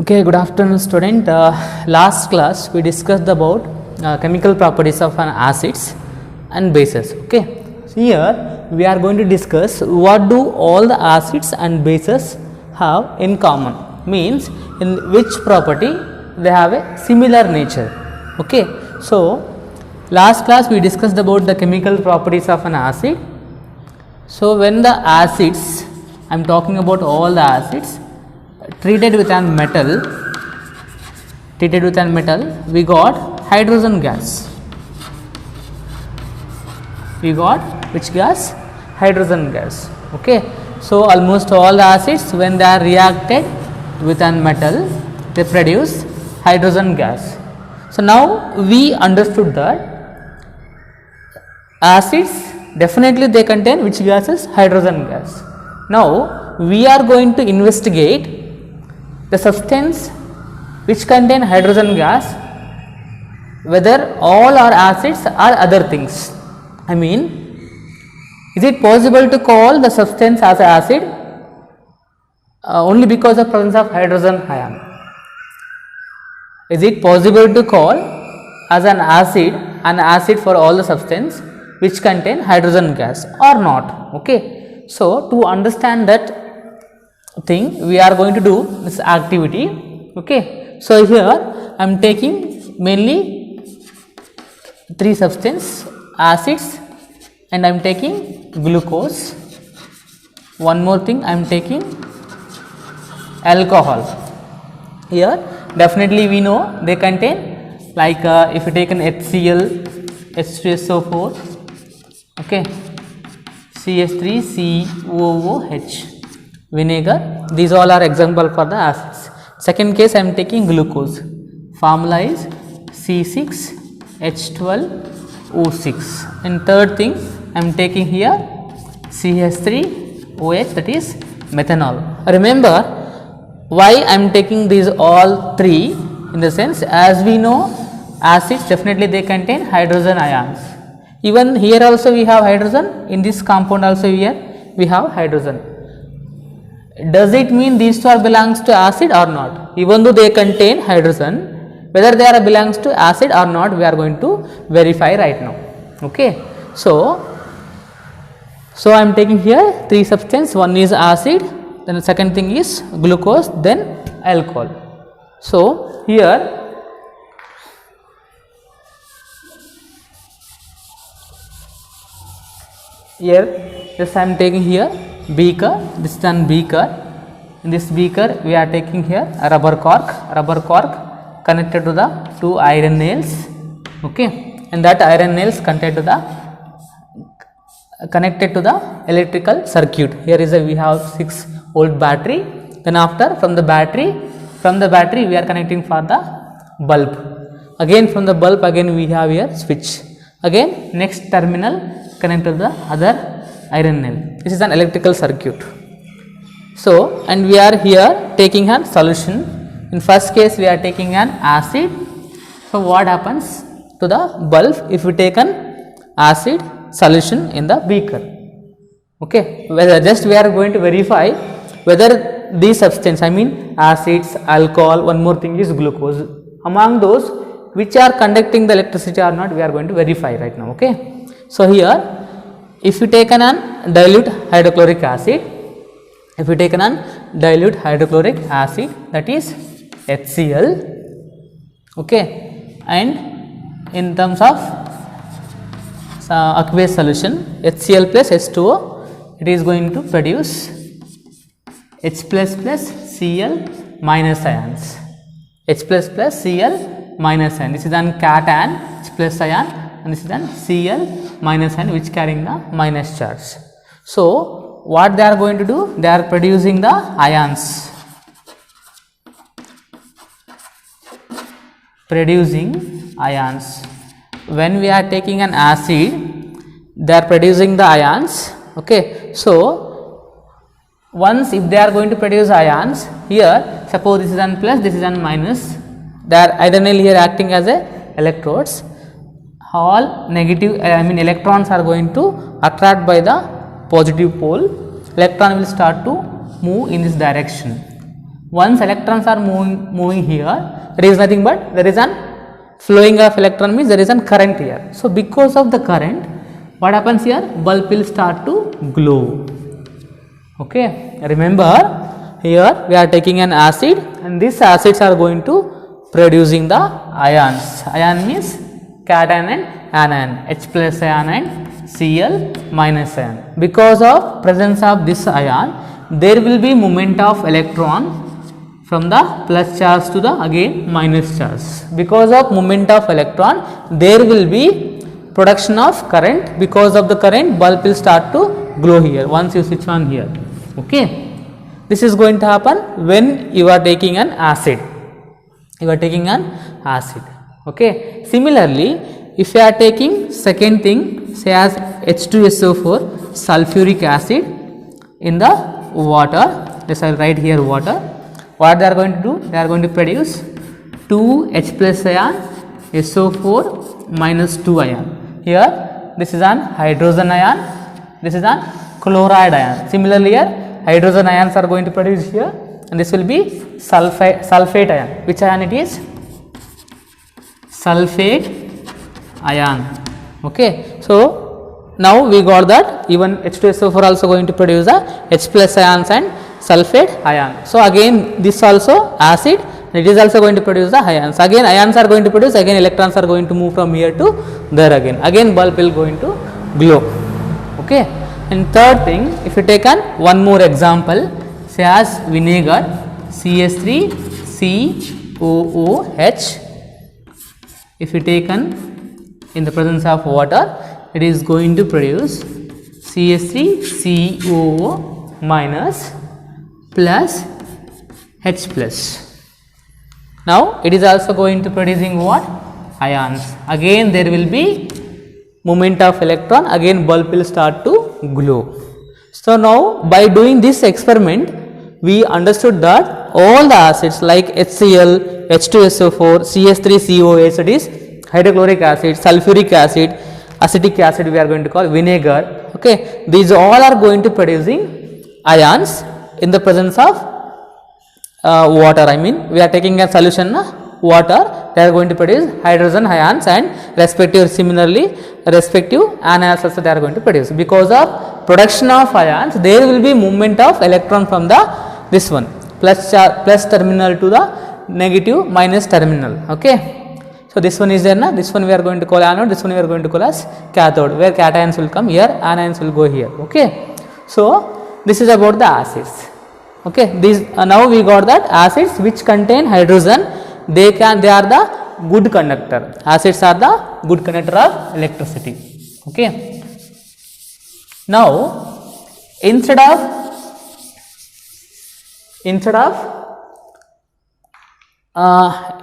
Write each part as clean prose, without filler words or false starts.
Okay, good afternoon student. Last class we discussed about chemical properties of an acids and bases. Okay, so here we are going to discuss what do all the acids and bases have in common, means in which property they have a similar nature. Okay, so last class we discussed about the chemical properties of an acid. So when the acids, I am talking about all the acids treated with an metal, we got hydrogen gas. We got which gas? Hydrogen gas. Okay, so almost all the acids, when they are reacted with an metal, they produce hydrogen gas. So now we understood that acids definitely they contain which gases? Hydrogen gas. Now we are going to investigate the substance which contain hydrogen gas, whether all are acids or other things. I mean, is it possible to call the substance as acid only because of presence of hydrogen ion? Is it possible to call as an acid for all the substance which contain hydrogen gas or not? Okay, so to understand that thing we are going to do this activity. Okay, so here I am taking mainly three substances, acids, and I am taking glucose. One more thing, I am taking alcohol. Here definitely we know they contain, like if you take an HCl, H2SO4, okay, CH3COOH, vinegar, these all are example for the acids. Second case I am taking glucose, formula is C6H12O6, and third thing I am taking here CH3OH, that is methanol. Remember why I am taking these all three, in the sense as we know acids definitely they contain hydrogen ions. Even here also we have hydrogen, in this compound also here we have hydrogen. Does it mean these two are belongs to acid or not? Even though they contain hydrogen, whether they are belongs to acid or not, we are going to verify right now. Okay, so I am taking here three substances. One is acid, then the second thing is glucose, then alcohol. So here just I am taking here beaker, this is an beaker. In this beaker we are taking here a rubber cork connected to the two iron nails. Okay, and that iron nails connected to the electrical circuit. Here is we have 6 volt battery. Then after from the battery we are connecting for the bulb. Again from the bulb again we have here switch. Again next terminal connect to the other iron nail. This is an electrical circuit. So and we are here taking a solution. In first case we are taking an acid. So what happens to the bulb if we take an acid solution in the beaker? Okay, whether just we are going to verify whether these substance, I mean acids, alcohol, one more thing is glucose, among those which are conducting the electricity or not, we are going to verify right now. Okay, so here if you take an dilute hydrochloric acid, that is HCl, okay, and in terms of aqueous solution HCl plus H2O, it is going to produce H plus Cl minus ions, Cl minus ion. This is an cation, H plus ion, and this is an Cl minus ion which carrying the minus charge. So what they are going to do? They are producing the ions, when we are taking an acid they are producing the ions. Okay, so once if they are going to produce ions, here suppose this is an plus, this is an minus, they are ideally here acting as a electrodes. All negative, I mean electrons are going to attract by the positive pole. Electron will start to move in this direction. Once electrons are moving here, there is nothing but there is an flowing of electron, means there is an current here. So because of the current, what happens here? Bulb will start to glow. Okay, remember here we are taking an acid, and these acids are going to producing the ions. Ion means cation and anion, H plus ion and Cl minus ion. Because of presence of this ion, there will be movement of electron from the plus charge to the again minus charge. Because of movement of electron, there will be production of current. Because of the current, bulb will start to glow here once you switch on here. Okay, this is going to happen when you are taking an acid. You are taking an acid. Okay, similarly, if you are taking second thing, say as H2SO4 sulfuric acid in the water, yes, I will write here water. What they are going to do? They are going to produce 2 H plus ion SO4 minus 2 ion. Here this is an hydrogen ion, this is an chloride ion. Similarly here hydrogen ions are going to produce here, and this will be sulfate ion. Which ion it is? Sulfate ion. Okay, so now we got that even H2SO4 also going to produce a H plus ions and sulfate ion. So again this also acid, it is also going to produce the ions. Again ions are going to produce, again electrons are going to move from here to there again. Again bulb will going to glow. Okay, and third thing, if you take one more example, say as vinegar CS3COOH. If you take in the presence of water, it is going to produce CS3COO minus plus H plus. Now it is also going to producing what? Ions. Again there will be movement of electron, again bulb will start to glow. So now by doing this experiment, we understood that all the acids like HCl, H2SO4, CS3COH, that is hydrochloric acid, sulfuric acid, acetic acid we are going to call vinegar. Okay, these all are going to producing ions in the presence of water. I mean we are taking a solution water, they are going to produce hydrogen ions, and similarly respective anions also they are going to produce. Because of production of ions, there will be movement of electron from the this one plus terminal to the negative minus terminal. Okay, so this one is there na, this one we are going to call anode, this one we are going to call as cathode, where cations will come here, anions will go here. Okay, so this is about the acids. Okay, these now we got that acids which contain hydrogen, they are the good conductor. Acids are the good conductor of electricity. Okay, now instead of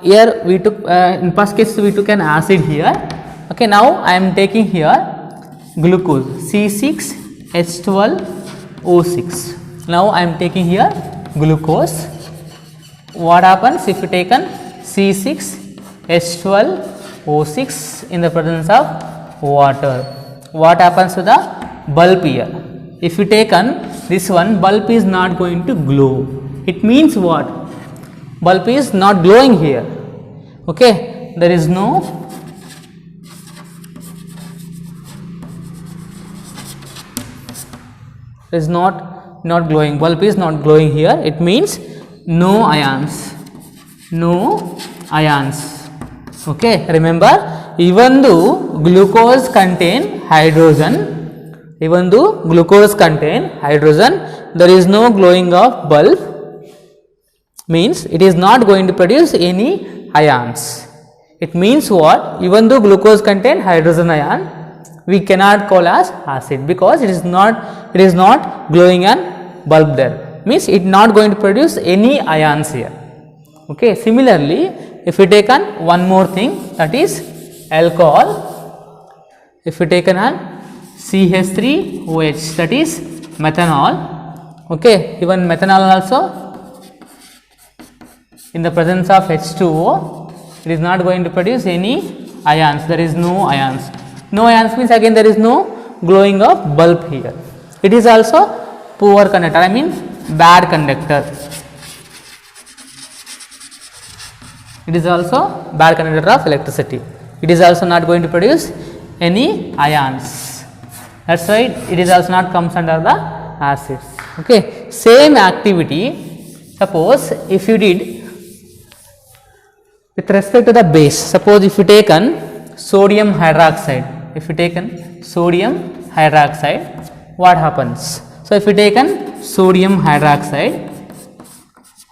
here we took in first case we took an acid here. Okay, now I am taking here glucose C6H12O6. Now I am taking here glucose. What happens if you take an C6H12O6 in the presence of water? What happens to the bulb here? If you take this one, bulb is not going to glow. It means what? Bulb is not glowing here. Okay, there is no not glowing, bulb is not glowing here. It means no ions, no ions. Okay, remember, even though glucose contain hydrogen, there is no glowing of bulb, means it is not going to produce any ions. It means what? Even though glucose contain hydrogen ion, we cannot call as acid, because it is not glowing an bulb there, means it not going to produce any ions here. Okay, similarly if we take one more thing, that is alcohol. If we take an CH3OH, that is methanol. Okay, even methanol also in the presence of H2O, it is not going to produce any ions. There is no ions. No ions means again there is no glowing of bulb here. It is also poor conductor, I mean bad conductor. it is also bad conductor of electricity. It is also not going to produce any ions. That's why it is also not comes under the acids. Okay, same activity. Suppose if you did with respect to the base, suppose if you taken sodium hydroxide, what happens? So if you taken sodium hydroxide,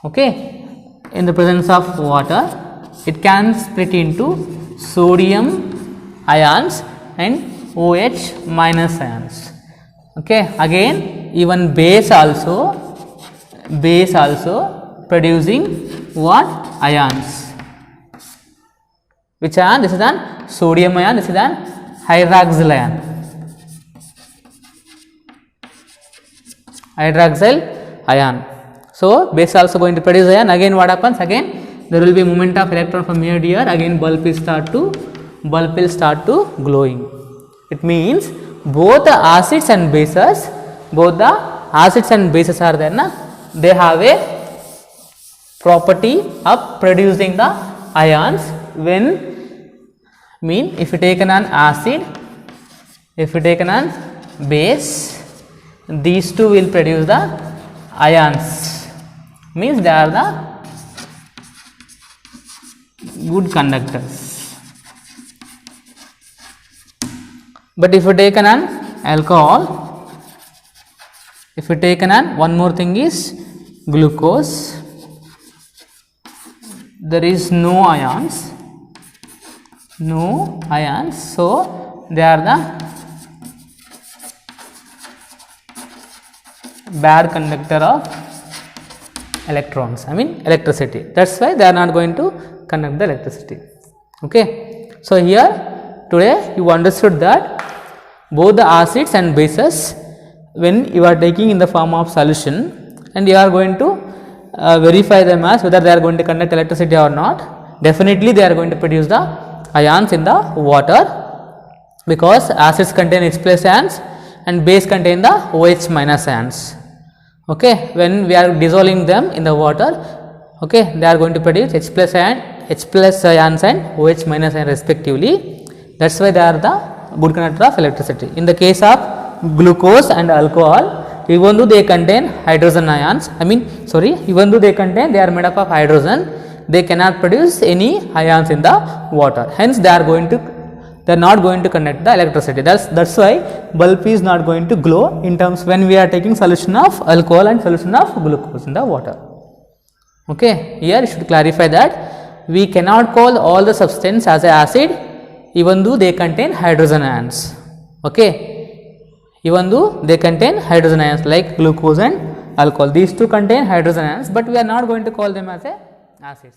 okay, in the presence of water, it can split into sodium ions and OH minus ions. Okay, again even base also producing what? Ions. Which ion? This is an sodium ion, this is an hydroxyl ion. So base also going to produce ion. Again what happens? Again there will be movement of electron from here to here. Again bulb will start to glowing. It means both the acids and bases are there na? They have a property of producing the ions. When if you take an acid, if you take an base, these two will produce the ions, means they are the good conductors. But if you take an alcohol, if you take an one more thing is glucose, there is no ions, so they are the bad conductor of electrons, electricity. That's why they are not going to conduct the electricity. Okay, so here today you understood that both the acids and bases, when you are taking in the form of solution and you are going to verify them as whether they are going to conduct electricity or not, definitely they are going to produce the ions in the water, because acids contain H plus ions and base contain the OH minus ions. Okay, when we are dissolving them in the water, okay, they are going to produce H plus ions and OH minus ions respectively. That's why they are the good conductor of electricity. In the case of glucose and alcohol, even though they contain hydrogen ions, even though they are made up of hydrogen, they cannot produce any ions in the water. Hence, they are not going to conduct the electricity. That's why bulb is not going to glow in terms when we are taking solution of alcohol and solution of glucose in the water. Okay, here you should clarify that we cannot call all the substance as an acid even though they contain hydrogen ions. Okay, even though they contain hydrogen ions like glucose and alcohol, these two contain hydrogen ions, but we are not going to call them as a acids.